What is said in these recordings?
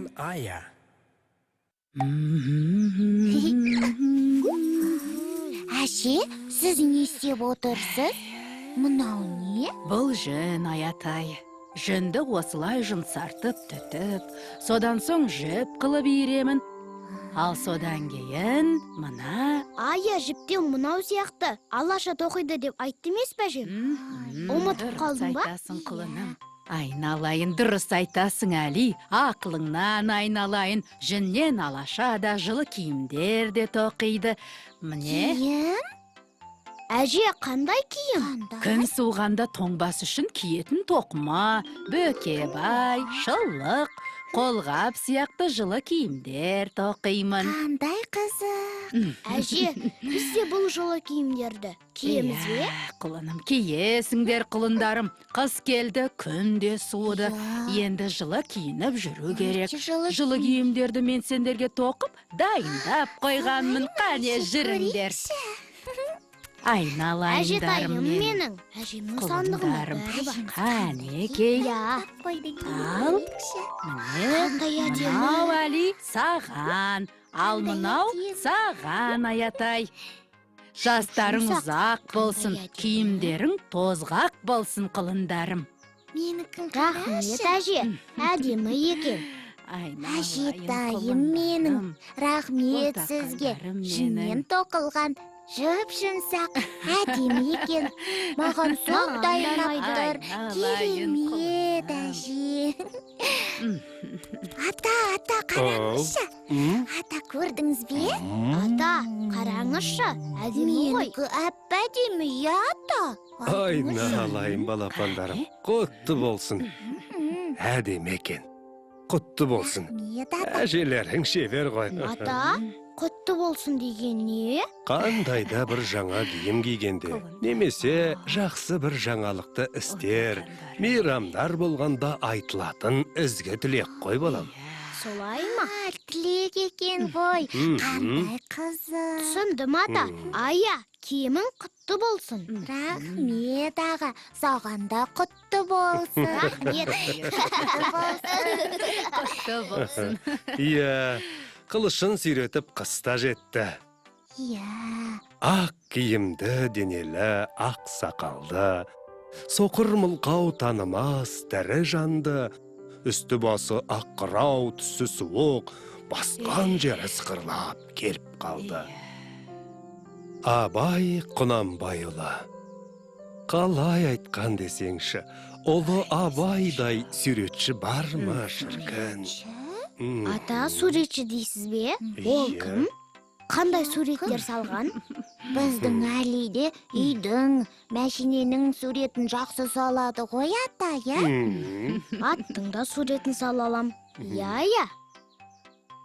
мен Ая. Әже, сіз не істеп отырсыз? Мынау не? Бұл жын, Аятай. Жынды осылай жұмсартып түтіп, содан соң жіп қылып иіремін. Ал содан кейін мына... Ая жіптен мынау сияқты алаша тоқиды деп айтты емес пе әжем? Ұмытып қалдың ба? Айтасың, құлыным. Айналайын, дұрыс айтасың, Әли. Ақылыңнан айналайын. Жіннен алаша да, жылы киімдер де тоқиды. Міне, Киім? Әже, қандай киім? күн суғанда тоңбас үшін киетін тоқыма, бөкебай, шылық, қолғап сияқты жылы киімдер тоқимын. Қандай қызық. Әже, біз де бұл жылы киімдерді киеміз бе? Құлыным, киесіңдер, құлындарым. Қыс келді, күн де суыды. Енді жылы киініп жүру керек. Жылы киімдерді мен сендерге тоқып, дайындап қойғанмын. Қане жүріңдер. Айналайындарым менің. Әжемнің сандығында бәрі бар. Қанекей. Ал, міне, мынау Әли саған. Ал мынау саған, Аятай. Жастарың ұзақ болсын, киімдерің тозғақ болсын, құлындарым. Менікін Рахмет, әже. Әдемі екен. Әжетайым менің. Рахмет сізге. Жіннен тоқылған жып-жұмсақ әдемі екен. Маған сондай ұнап тұр. Керемет, әже. Ата, қараңызшы. Ата, көрдіңіз бе? Ата, қараңызшы. Әдемі ғой. Менікі әп-әдемі, ата. Айналайын балапандарым, құтты болсын. Әдемі екен. Құтты болсын. Әжелерің шебер ғой. Ата, құтты болсын деген не? Қандай да бір жаңа киім кигенде, немесе жақсы бір жаңалықты істер, мейрамдар болғанда айтылатын ізгі тілек қой балам. Солай ма? Тілек екен ғой. Қандай қызық. Түсіндім, ата. Ая, киімің құтты болсын. Рахмет, аға. Саған да құтты болсын. Рахмет. Құтты болсын. Иә, қылышын сүйретіп қыста жетті. Иә. Ақ киімді денелі, ақ сақалды, соқыр мылқау танымас тірі жанды, үсті басы ақ қырау, түсі суық, басқан жері сықырлап келіп қалды. Абай Құнанбайұлы. Қалай айтқан десеңші, ұлы Абайдай суретші бар ма шіркін? Ата, суретші дейсіз бе? Ол кім? Қандай суреттер салған? Біздің Әлиде үйдің, мәшиненің суретін жақсы салады ғой, ата, я? Аттың да суретін салалам. Иә.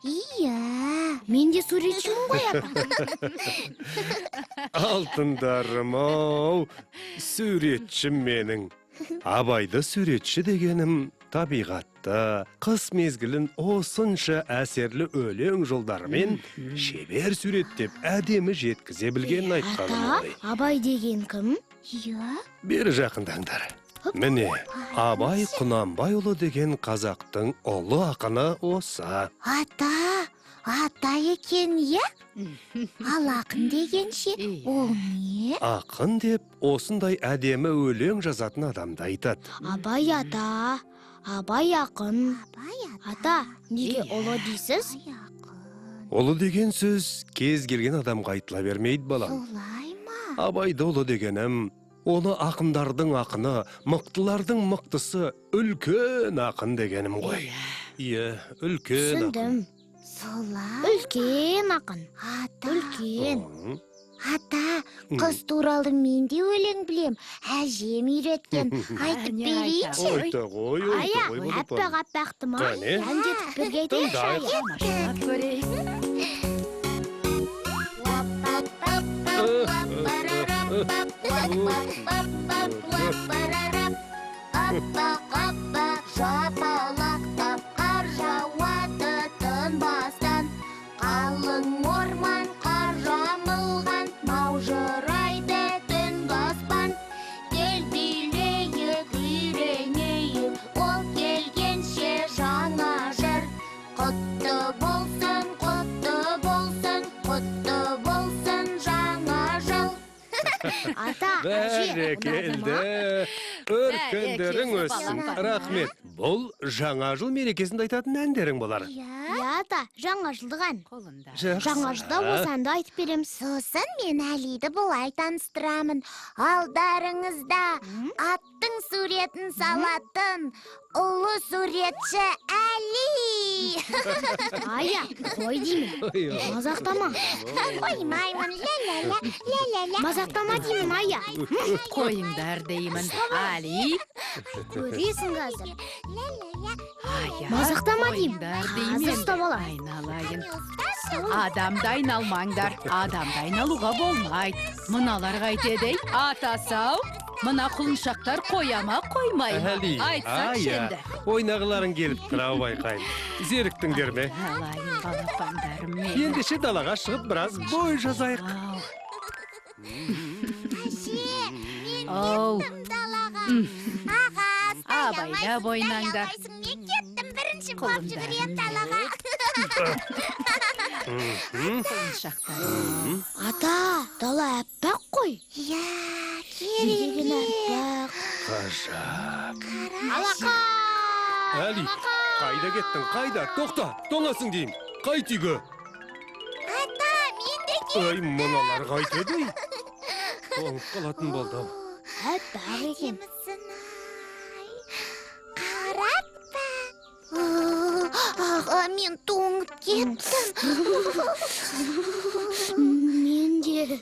Иә. Мен де суретшімін ғой, ата. Алтындарым-ау, суретші менің. Абайды суретші дегенім табиғатты, қыс мезгілін осынша әсерлі өлең жолдарымен шебер суреттеп әдемі жеткізе білгенін айтқаным Ата, ғой. Абай деген кім? Иә. Бері жақындаңдар. Міне, Абай Құнанбайұлы деген қазақтың ұлы ақыны осы. Ата екен, я? Ал ақын дегенше, ол не? Ақын деп осындай әдемі өлең жазатын адамды айтады. Абай ата, Абай ақын. Ата, неге ұлы дейсіз? Ұлы деген сөз кез келген адамға айтыла бермейді балам. Солай ма? Абайды ұлы дегенім, оны ақындардың ақыны, мықтылардың мықтысы, үлкен ақын дегенім ғой. Иә, үлкен ақын. Түсіндім. Солай. Үлкен ақын. Ата. Үлкен. Ата, қыз туралы мен де өлең білем. Әжем үйреткен. Айтып берейінші. Ойта ғой, Ая, балапан. аппақ-аппақты ма? Қане? Әндетіп бірге айтайықшы, Ая. Тамашалап көрейік. Жапалақтап қар жауады тынбастан, қалың орман қар жамылған, маужырайды түн аспан. Кел билейік, үйренейік, ол келгенше жаңа жыр, Бәрекелді. Өркендерің Бәрекелді, өссін. балам. Рахмет. Бұл жаңа жыл мерекесінде айтатын әндерің болар. Я ата, жаңа жылдыған. Қолында. Жаңа жылда осанды айтып береміз. Сосын мен Әлиді бұлай таныстырамын. Алдарыңызда аттың суретін салатын ұлы суретші Әли. Ая, қой деймін. Мазақтама. Қоймаймын, ля-ля-ля. Мазақтама деймін, Ая. Қойыңдар деймін. Али. Көресің қазір. Ая, Мазақтама деймін. қойыңдар Қазір деймін. ұстап алам. Айналайын. Адамды айналмаңдар. Адамды айналуға болмайды. Мыналар қайтеді? Атасау, мына құлыншақтар қояма қоймай ма? Әли, Айтсаңшы енді. ойнағыларың келіп тұрау байқайын. Зеріктіңдер ме? Алайын балапандарым мен. Ендеше далаға шығып біраз бой жазайық. Ау, Далаға. Аға, абайлап ойнаңдар. Мен кеттім бірінші бап Құлындарым жүгірем далаға. Құлыншақтарым. Ата, дала әппақ қой. Я, Деген керемет. әппақ. Ғажап. Алақа! Әли, қайда кеттің, қайда? Тоқта, тоңасың дейім. Қайт үйге. Ата, мен де кеттім. Ай, мұналар қайтеді. Тоңып қалатын болды. Әппақ екен. Қараппа. Аға, мен тоңып кеттім. Мен де.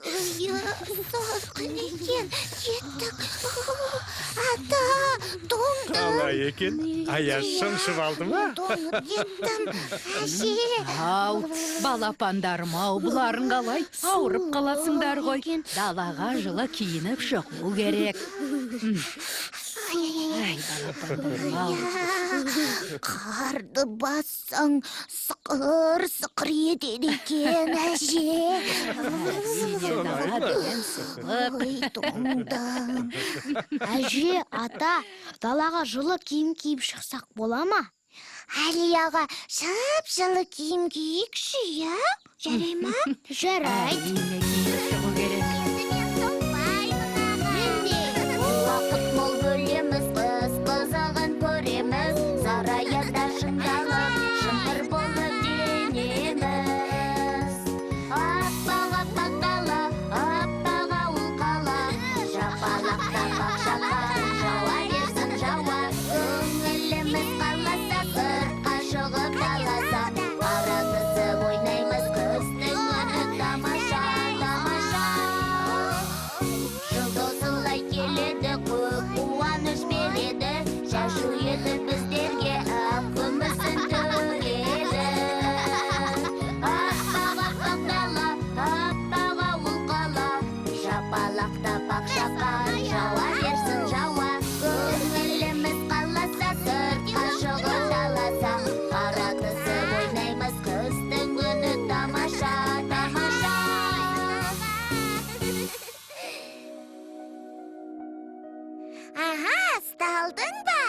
Салқын екен, кеттік. Ата, тоңдым. Қалай екен? Аяз шыншып алды ма? Тоңып кеттім. Әже. Ау, балапандарым ау, бұларың қалай? Ауырып қаласыңдар ғой. Далаға жылы киініп шығу керек. Ай, балапандарым ау. Қарды бассаң сықыр етеді екен, әже. Сенен дала деген сұлық. Ой, тоңдым. Әже, ата, далаға жылы киім киіп шықсақ бола ма? Әли аға, жылы киім киікші, я? Жарай ма? Жарайды. Әрине киініп шығу керек. Уақыт мол бөлеміз, қызығын көреміз, сарайында шыңдалып, шымыр болып денеміз. Аппақ дала, аппақ ауыл қала, жапалақта бақшаға, жауа берсін жауа. Көңіліміз қаласа, сыртқа шығып даласам, аратысып ойнаймыз, күздің күні тамаша, тамаша. Жұлдызылай келеді, көп қуаныш береді, шашу етіп біздерге ақ күмісін төгеді. Аппақ дала, аппақ ауыл қала, жапалақта бақшаға, жауа берсін жауа. Көңіліміз қаласа, сыртқа шығып даласам, аратысып ойнаймыз, күздің күні тамаша, тамаша. Аға, сталдың ба?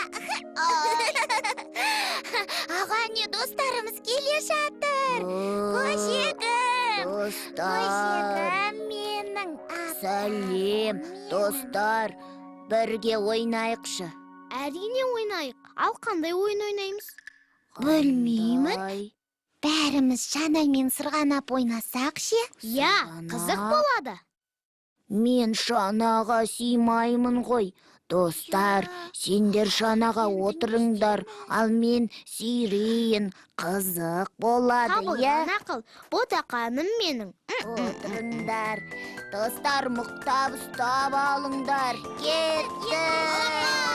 Аға, не достарымыз келе жатыр. Көшегім. Көшегім менің. Сәлем, достар. Бірге ойнайықшы. Әрине ойнайық. Ал қандай ойын ойнаймыз? Білмеймін. Бәріміз Жанаймен сырғанап ойнасақ ше? Я, қызық болады. Мен шанаға сыймаймын ғой. Достар, сендер шанаға отырыңдар, ал мен сүйрейін. Қызық болады, я? Табылған ақыл, ботақаным менің. Отырыңдар. Достар, мұқтап ұстап алыңдар. Кеттік!